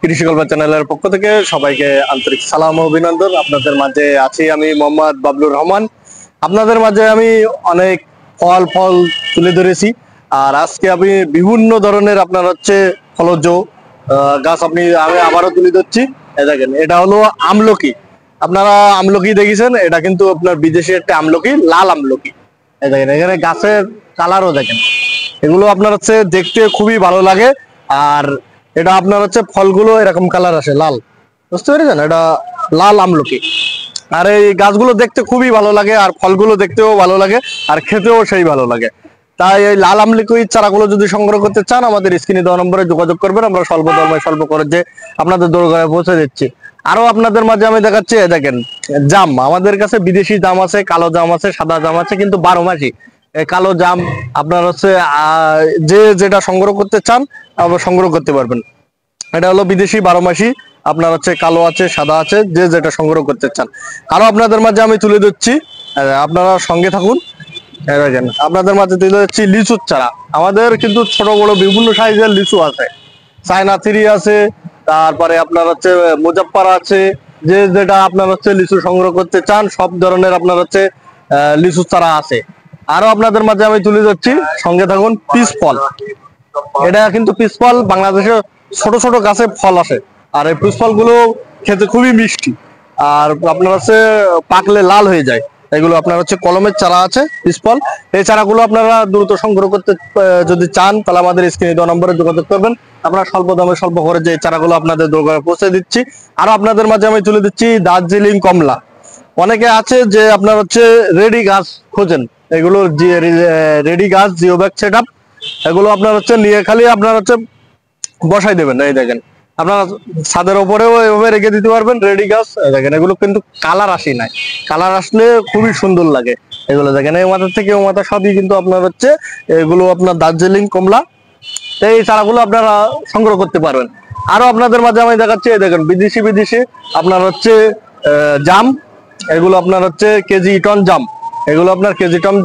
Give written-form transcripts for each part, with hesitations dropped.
কৃষি গল্প চ্যানেলের পক্ষ থেকে সবাইকে আন্তরিক সালাম ও অভিনন্দন। আপনাদের মাঝে আছি আমি মোহাম্মদ বাবলুর রহমান। আপনাদের মাঝে আমি অনেক ফল তুলে ধরেছি। আর আজকে আমি বিভিন্ন ধরনের আপনার হচ্ছে ফলজ গাছ আমি আবারও তুলে ধরছি। দেখেন, এটা হলো আমলকি। আপনারা আমলকি দেখেছেন, এটা কিন্তু আপনার বিদেশি একটা আমলকি, লাল আমলকি। দেখেন, এখানে গাছের কালারও দেখেন। এগুলো আপনার হচ্ছে দেখতে খুবই ভালো লাগে। আর এটা আপনার হচ্ছে ফলগুলো এরকম কালার আসে, লাল। বুঝতে পেরেছেন? এটা লাল আমলকি। আর এই গাছগুলো দেখতে খুবই ভালো লাগে, আর ফলগুলো দেখতেও ভালো লাগে, আর খেতেও সেই ভালো লাগে। তাই এই লাল আমলকির চারাগুলো যদি সংগ্রহ করতে চান, আমাদের স্ক্রিনে দেওয়া নম্বরে যোগাযোগ করবেন। আমরা স্বল্প দামে স্বল্প খরচে আপনাদের দোরগোড়ায় পৌঁছে দিচ্ছি। আরো আপনাদের মাঝে আমি দেখাচ্ছি, দেখেন জাম। আমাদের কাছে বিদেশি জাম আছে, কালো জাম আছে, সাদা জাম আছে, কিন্তু 12 মাসি। কালো জাম আপনার হচ্ছে যে যেটা সংগ্রহ করতে চান আপনারা সংগ্রহ করতে পারবেন। এটা হলো বিদেশি 12 মাসি। আপনার হচ্ছে কালো আছে, সাদা আছে, যে যেটা সংগ্রহ করতে চান। আরো আপনাদের মাঝে আমি তুলে দিচ্ছি, আপনারা সঙ্গে থাকুন। দেখেন, আপনাদের মাঝে তুলে দিচ্ছি লিচুর চারা। আমাদের কিন্তু ছোট বড় বিভিন্ন সাইজের লিচু আছে। চায়না থ্রি আছে, তারপরে আপনার হচ্ছে মুজাফফর আছে। যে যেটা আপনার হচ্ছে লিচু সংগ্রহ করতে চান, সব ধরনের আপনার হচ্ছে লিচু চারা আছে। আরো আপনাদের মাঝে আমি তুলে ধরছি, সঙ্গে থাকুন, পিস ফল। এটা কিন্তু পিস ফল, বাংলাদেশে ছোট ছোট গাছে ফল আসে। আর এই পিস ফলগুলো খেতে খুবই মিষ্টি, আর আপনার হচ্ছে পাকলে লাল হয়ে যায়। এগুলো আপনার হচ্ছে কলমের চারা আছে, পিস ফল। এই চারাগুলো আপনারা দ্রুত সংগ্রহ করতে যদি চান, তাহলে আমাদের স্ক্রিনে দেওয়া নম্বরে যোগাযোগ করবেন। আপনারা স্বল্প দামে স্বল্প খরচে এই চারাগুলো আপনাদের দোকানে পৌঁছে দিচ্ছি। আরো আপনাদের মাঝে আমি তুলে দিচ্ছি দার্জিলিং কমলা। অনেকে আছে যে আপনার হচ্ছে রেডি গাছ খোঁজেন, এগুলো রেডি গাছ, জিও ব্যাগ সেট আপ। এগুলো আপনার হচ্ছে নিয়ে খালি আপনার হচ্ছে বসাই দেবেন। এই দেখেন, আপনারা ছাদের উপরেও এভাবে রেখে দিতে পারবেন রেডি গাছ। দেখেন, এগুলো কিন্তু কালার আসি নাই, কালার আসলে খুবই সুন্দর লাগে। এগুলো দেখেন, এই মাথা থেকে ও মাথা সবই কিন্তু আপনার হচ্ছে এগুলো আপনার দার্জিলিং কমলা। এই চারাগুলো আপনারা সংগ্রহ করতে পারবেন। আরো আপনাদের মাঝে আমি দেখাচ্ছি, দেখেন বিদেশি আপনার হচ্ছে জাম। এগুলো আপনার হচ্ছে কেজি টন জাম। এগুলো আপনার কেজি টন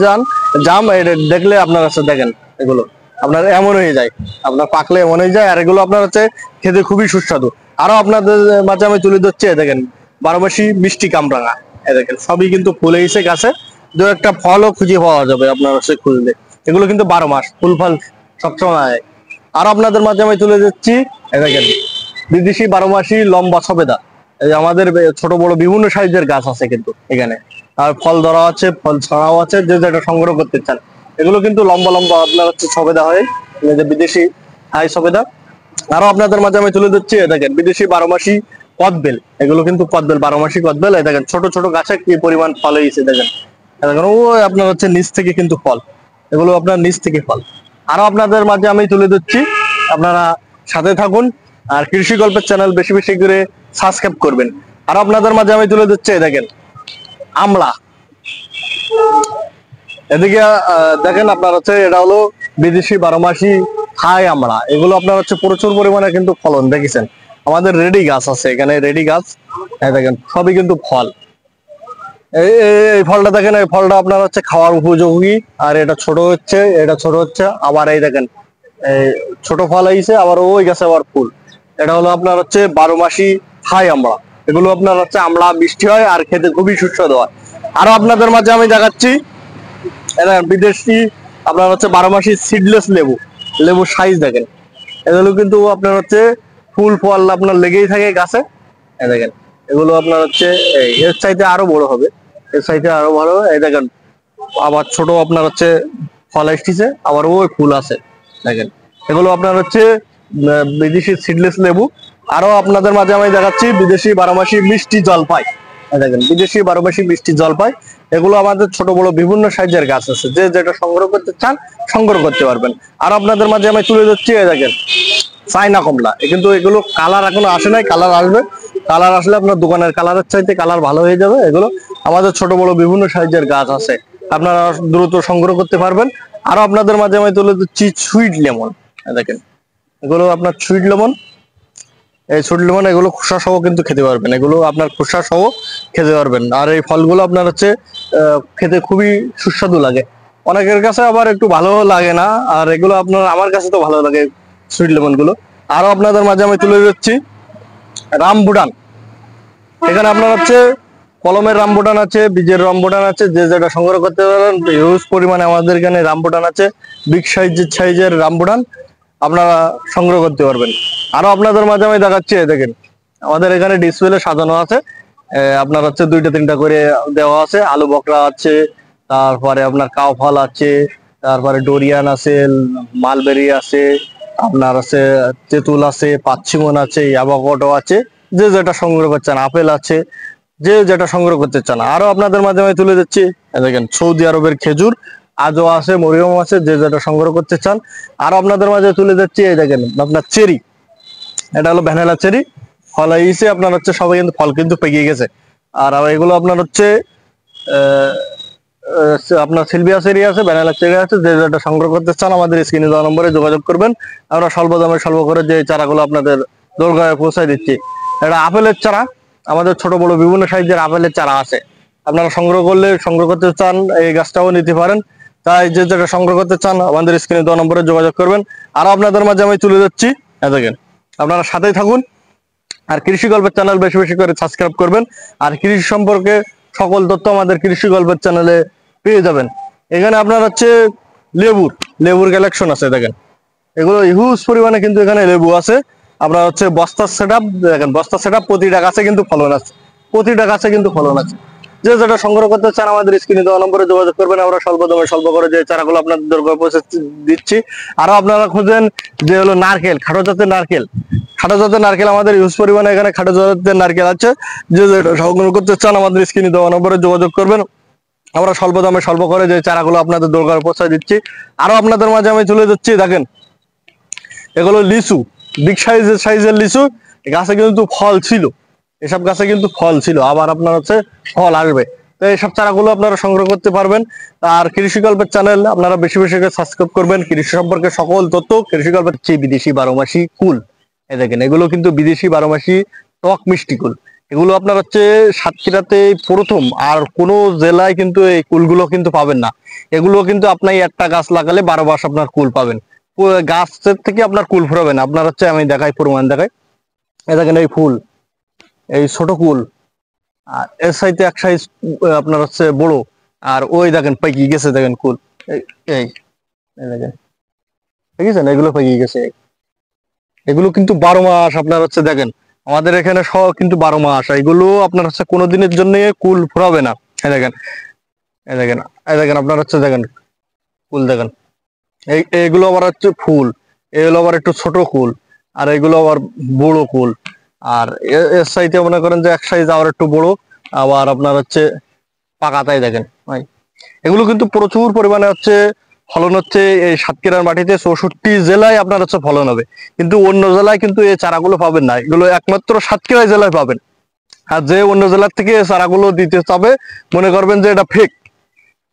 জাম দেখলে আপনার হচ্ছে দেখেন, এগুলো আপনার এমন হয়ে যায়, আপনার পাকলে এমন হয়ে যায়। আর এগুলো আপনার হচ্ছে খেতে খুবই সুস্বাদু। আরো আপনাদের মাঝে আমি তুলে ধরছি, দেখেন 12 মাসি মিষ্টি কামরাঙা। দেখেন, সবই কিন্তু ফুলে এসে গাছে, দু একটা ফলও খুঁজে পাওয়া যাবে আপনার হচ্ছে খুঁজলে। এগুলো কিন্তু 12 মাস ফুল ফল সবসময়। আর আপনাদের মাঝে আমি তুলে দিচ্ছি, দেখেন বিদেশি 12 মাসি লম্বা সবেদা। এই আমাদের ছোট বড় বিভিন্ন সাইজের গাছ আছে কিন্তু এখানে। আর ফল ধরা আছে, ফল ছড়াও আছে, যে যেটা সংগ্রহ করতে চান। এগুলো কিন্তু লম্বা লম্বা আপনার হচ্ছে সবেদা হয়, বিদেশি হাই সবেদা। আরো আপনাদের মাঝে আমি তুলে দিচ্ছি, দেখেন বিদেশি 12 মাসি কদবেল। এগুলো কিন্তু কদবেল, 12 মাসি কদবেল। এই দেখেন ছোট ছোট গাছে কি পরিমাণ ফল হয়েছে। দেখেন ও আপনার হচ্ছে নিচ থেকে কিন্তু ফল, এগুলো আপনার নিচ থেকে ফল। আরো আপনাদের মাঝে আমি তুলে দিচ্ছি, আপনারা সাথে থাকুন। আর কৃষি গল্পের চ্যানেল বেশি বেশি করে সাবস্ক্রাইব করবেন। আরো আপনাদের মাঝে আমি তুলে দিচ্ছি, দেখেন আমলা। এদিকে দেখেন, আপনার হচ্ছে এটা হলো বিদেশি 12 মাসি হাই আমলা। এগুলো আপনার হচ্ছে প্রচুর পরিমাণে কিন্তু ফলন দেখেছেন। আমাদের রেডি গাছ আছে এখানে, রেডি গাছ। দেখেন সবই কিন্তু ফল। এই ফলটা দেখেন, এই ফলটা আপনার হচ্ছে খাওয়ার উপযোগী। আর এটা ছোট হচ্ছে, এটা ছোট হচ্ছে আবার। এই দেখেন, এই ছোট ফল হয়েছে আবার, ওই গাছে আবার ফুল। এটা হলো আপনার হচ্ছে 12 মাসি হাই আমলা। এগুলো আপনার হচ্ছে আমলা মিষ্টি হয়, আর খেতে খুবই সুস্বাদু হয়। আরো আপনাদের মাঝে আমি দেখাচ্ছি, বিদেশি আপনার হচ্ছে 12 মাসি সিডলেস লেবু। লেবুর সাইজ দেখেন, এগুলো কিন্তু আপনার হচ্ছে ফুল ফল আপনার লেগেই থাকে গাছে। দেখেন, এগুলো আপনার হচ্ছে এর চাইতে আরো বড় হবে, এর চাইতে আরো বড়। এই দেখেন আবার ছোট আপনার হচ্ছে ফল আসছে, আবার ওই ফুল আছে। দেখেন, এগুলো আপনার হচ্ছে বিদেশি সিডলেস লেবু। আরো আপনাদের মাঝে আমি দেখাচ্ছি বিদেশি 12 মাসি মিষ্টি জলপাই। দেখেন বিদেশি 12 মাসি মিষ্টি জলপাই। এগুলো আমাদের ছোট বড় বিভিন্ন সাইজের গাছ আছে, যে যেটা সংগ্রহ করতে চান সংগ্রহ করতে পারবেন। আর আপনাদের মাঝে আমি তুলে ধরছি, দেখেন চায়না কমলা। কিন্তু এগুলো কালার এখনো আসে নাই, কালার আসবে। কালার আসলে আপনার দোকানের কালারের চাইতে কালার ভালো হয়ে যাবে। এগুলো আমাদের ছোট বড় বিভিন্ন সাইজের গাছ আছে, আপনারা দ্রুত সংগ্রহ করতে পারবেন। আরো আপনাদের মাঝে আমি তুলে দিচ্ছি সুইট লেমন। দেখেন, এগুলো আপনার সুইট লেমন। এই সুইট লেমন এগুলো খোসা সহ কিন্তু খেতে পারবেন, এগুলো আপনার খোসা সহ খেতে পারবেন। আর এই ফলগুলো আপনার হচ্ছে খেতে খুবই সুস্বাদু লাগে। অনেকের কাছে আবার একটু ভালো লাগে না, আর এগুলো আপনার আমার কাছে তো ভালো লাগে সুইট লেমন গুলো। আরো আপনাদের মাঝে আমি তুলে দিচ্ছি, রামবুটান। এখানে আপনার হচ্ছে কলমের রামবুটান আছে, বীজের রামবুটান আছে, যে যেটা সংগ্রহ করতে পারেন। হিউজ পরিমাণে আমাদের এখানে রামবুটান আছে, বিগ সাইজের রামবুটান আপনারা সংগ্রহ করতে পারবেন। আরো আপনাদের মাঝে আমি দেখাচ্ছি, দেখেন আমাদের এখানে ডিসপ্লে সাজানো আছে, আপনার হচ্ছে 2টা 3টা করে দেওয়া আছে। আলু বকরা আছে, তারপরে আপনার কাউ ফল আছে, তারপরে ডোরিয়ান আছে, মালবেরি আছে, আপনার আছে তেঁতুল আছে, পাচ্ছিমন আছে, অ্যাভোকাডো আছে, যে যেটা সংগ্রহ করছেন, আপেল আছে, যে যেটা সংগ্রহ করতে চান। আরো আপনাদের মাধ্যমে তুলে দিচ্ছি, দেখেন সৌদি আরবের খেজুর আজও আছে, মরিয়ম আছে, যে যেটা সংগ্রহ করতে চান। আরো আপনাদের মাঝে তুলে দিচ্ছি, এই দেখেন আপনার চেরি, এটা হলো ভ্যানিলা চেরি, ফল হয়েছে আপনার হচ্ছে, সবাই কিন্তু ফল কিন্তু পেকে গেছে। আর এগুলো আপনার হচ্ছে আপনার সিলভিয়া চেরি আছে, ভ্যানিলা চেরি আছে, যে যেটা সংগ্রহ করতে চান আমাদের স্ক্রিনে দেওয়া নম্বরে যোগাযোগ করবেন। আমরা স্বল্প দামে স্বল্প করে যে চারাগুলো আপনাদের দোরগোড়ায় পৌঁছায় দিচ্ছি। এটা আপেলের চারা, আমাদের ছোট বড় বিভিন্ন সাইজের আপেলের চারা আছে। আপনারা সংগ্রহ করতে চান, এই গাছটাও নিতে পারেন। তাই যে যেটা সংগ্রহ করতে চান আমাদের স্ক্রিনে দেওয়া নম্বরে যোগাযোগ করবেন। আরো আপনাদের মাঝে আমি তুলে যাচ্ছি, দেখেন আপনারা সাথেই থাকুন। আর কৃষি গল্পের চ্যানেল বেশি বেশি করে সাবস্ক্রাইব করবেন। আর কৃষি সম্পর্কে সকল তথ্য আমাদের কৃষি গল্পের চ্যানেলে পেয়ে যাবেন। এখানে আপনার হচ্ছে লেবুর কালেকশন আছে, দেখেন এগুলো হিউজ পরিমাণে কিন্তু এখানে লেবু আছে। আপনার হচ্ছে বস্তার সেটআপ, দেখেন বস্তার সেটআপ, প্রতিটা গাছে কিন্তু ফলন আছে, প্রতিটা গাছে কিন্তু ফলন আছে। যে যেটা সংগ্রহ করতে চান আমাদের স্ক্রিনে দেওয়া নম্বরে যোগাযোগ করবেন। আমরা স্বল্প দামে স্বল্প করে যে চারাগুলো আপনাদের দরকার পৌঁছে দিচ্ছি। আরো আপনারা খুঁজেন যে হলো নারকেল, খাটো জাতের নারকেল আমাদের হিউজ পরিমাণে এখানে খাটো জাতের নারকেল আছে। যে যেটা সংগ্রহ করতে চান আমাদের স্ক্রিনে দেওয়া নম্বরে যোগাযোগ করবেন। আমরা স্বল্প দামে স্বল্প করে যে চারাগুলো আপনাদের দরকার পৌঁছে দিচ্ছি। আরো আপনাদের মাঝে আমি তুলে দিচ্ছি, দেখেন এগুলো লিচু, বিগ সাইজের লিচু। গাছে কিন্তু ফল ছিল, এসব গাছে কিন্তু ফল ছিল, আবার আপনার হচ্ছে ফল আসবে। তো এইসব চারাগুলো আপনারা সংগ্রহ করতে পারবেন। আর কৃষি গল্পের চ্যানেল আপনারা বেশি বেশি করে সাবস্ক্রাইব করবেন। কৃষি সম্পর্কে সকল তথ্য কৃষি গল্পের চেয়ে বিদেশি 12 মাসি কুল, এই দেখেন এগুলো কিন্তু বিদেশি 12 মাসি টক মিষ্টি কুল। এগুলো আপনার হচ্ছে সাতক্ষীরাতে প্রথম, আর কোনো জেলায় কিন্তু এই কুলগুলো কিন্তু পাবেন না। এগুলো কিন্তু আপনি একটা গাছ লাগালে 12 মাস আপনার কুল পাবেন। গাছের থেকে আপনার কুল ফুরাবে না। আপনার হচ্ছে আমি দেখাই, প্রমাণ দেখাই, এই দেখেন এই ফুল, এই ছোট কুল, আর এর সাইতে এক সাইজ আপনার হচ্ছে বড়, আর ওই দেখেন পাইকি গেছে, দেখেন কুল, এই এই দেখেন দেখেছেন, এগুলো পাইকি গেছে। এগুলো কিন্তু 12 মাস আপনার হচ্ছে, দেখেন আমাদের এখানে সব কিন্তু 12 মাস। এগুলো আপনার হচ্ছে কোনোদিনের জন্য কুল ফুরাবে না। এই দেখেন, এই দেখেন, এই দেখেন আপনার হচ্ছে, দেখেন কুল, দেখেন এইগুলো আবার হচ্ছে ফুল, এগুলো আবার একটু ছোট কুল, আর এগুলো আবার বড় কুল। আর এর সাইতে মনে করেন যে এক সাইজ আবার একটু বড়, আবার আপনার হচ্ছে পাকাতাই, দেখেন ভাই এগুলো কিন্তু প্রচুর পরিমাণে হচ্ছে ফলন হচ্ছে। এই সাতক্ষীরার মাটিতে 64 জেলায় আপনার হচ্ছে ফলন হবে, কিন্তু অন্য জেলায় কিন্তু এই চারাগুলো পাবেন না। এগুলো একমাত্র সাতক্ষীরা জেলায় পাবেন। আর যে অন্য জেলার থেকে এই চারাগুলো দিতে চাবে, মনে করবেন যে এটা ফেক।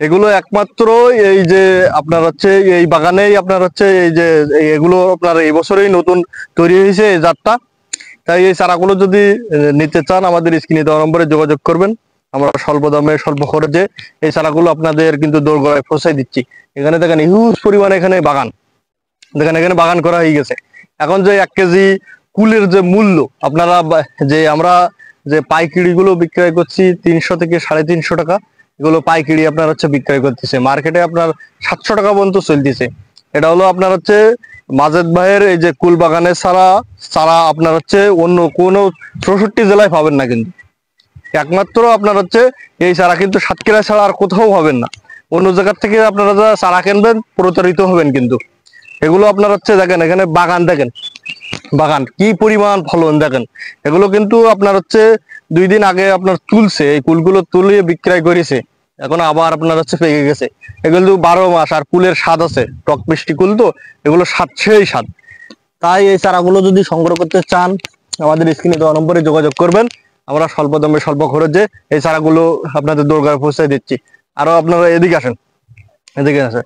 এগুলো একমাত্র এই যে আপনার হচ্ছে এই বাগানেই আপনার হচ্ছে এই যে এগুলো আপনার এই বছরেই নতুন তৈরি হয়েছে এই জাতটা। তাই এই চারাগুলো যদি নিতে চান আমাদের স্ক্রিনে দেওয়া নম্বরে যোগাযোগ করবেন। আমরা স্বল্প দামে স্বল্প খরচে এই চারাগুলো আপনাদের কিন্তু দোরগোড়ায় পৌঁছাই দিচ্ছি। এখানে দেখেন হিউজ পরিমাণে এখানে বাগান, দেখেন এখানে বাগান করা হয়ে গেছে। এখন যে 1 কেজি কুলের যে মূল্য, আপনারা যে আমরা যে পাইকারি গুলো বিক্রয় করছি 300 থেকে 350 টাকা, এগুলো পাইকারি আপনার হচ্ছে বিক্রয় করতেছে মার্কেটে আপনার 700 টাকা পর্যন্ত চলতেছে। এটা হলো আপনার হচ্ছে মাজেদ ভাইয়ের এই যে কুল বাগানের চারা আপনার হচ্ছে অন্য কোনো 64 জেলায় পাবেন না, কিন্তু একমাত্র আপনার হচ্ছে এই চারা কিন্তু সাতক্ষীরা ছাড়া আর কোথাও পাবেন না। অন্য জায়গার থেকে আপনারা যারা চারা কিনবেন প্রতারিত হবেন। কিন্তু এগুলো আপনার হচ্ছে দেখেন এখানে বাগান, দেখেন বাগান কি পরিমাণ ফলন, দেখেন এগুলো কিন্তু আপনার হচ্ছে 2 দিন আগে আপনার তুলছে, এই কুলগুলো তুলিয়ে বিক্রয় করেছে, এখন আবার আপনার হচ্ছে পেকে গেছে। এগুলো 12 মাস, আর কুলের স্বাদ আছে, টক মিষ্টি কুল তো, এগুলো স্বাদ সেই স্বাদ। তাই এই চারাগুলো যদি সংগ্রহ করতে চান আমাদের স্ক্রিনে দেওয়া নম্বরে যোগাযোগ করবেন। আমরা স্বল্প দামে স্বল্প খরচে এই চারাগুলো আপনাদের দোরগোড়ায় পৌঁছে দিচ্ছি। আরো আপনারা এদিকে আসেন, এদিকে আসেন,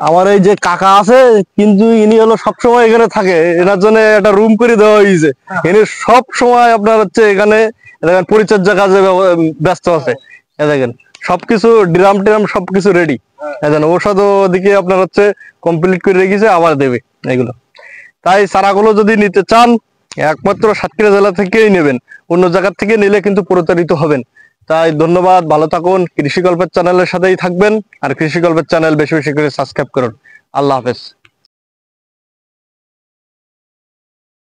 আমার এই যে কাকা আছে, কিন্তু ইনি হলো সবসময় এখানে থাকে, এনার জন্য একটা রুম করে দেওয়া হয়েছে। ইনি সব সময় আপনার হচ্ছে এখানে দেখেন পরিচর্যা কাজে ব্যস্ত আছে। দেখেন সবকিছু ড্রাম ট্রাম সবকিছু রেডি, দেখেন ঔষধ ওদিকে আপনার হচ্ছে কমপ্লিট করে রেখেছে, আবার দেবে এগুলো। তাই চারাগুলো যদি নিতে চান একমাত্র সাতক্ষীরা জেলা থেকেই নেবেন, অন্য জায়গা থেকে নিলে কিন্তু প্রতারিত হবেন। তাই ধন্যবাদ, ভালো থাকুন, কৃষি গল্পের চ্যানেলের সাথেই থাকবেন, আর কৃষি গল্পের চ্যানেল বেশি বেশি করে সাবস্ক্রাইব করুন। আল্লাহ হাফেজ।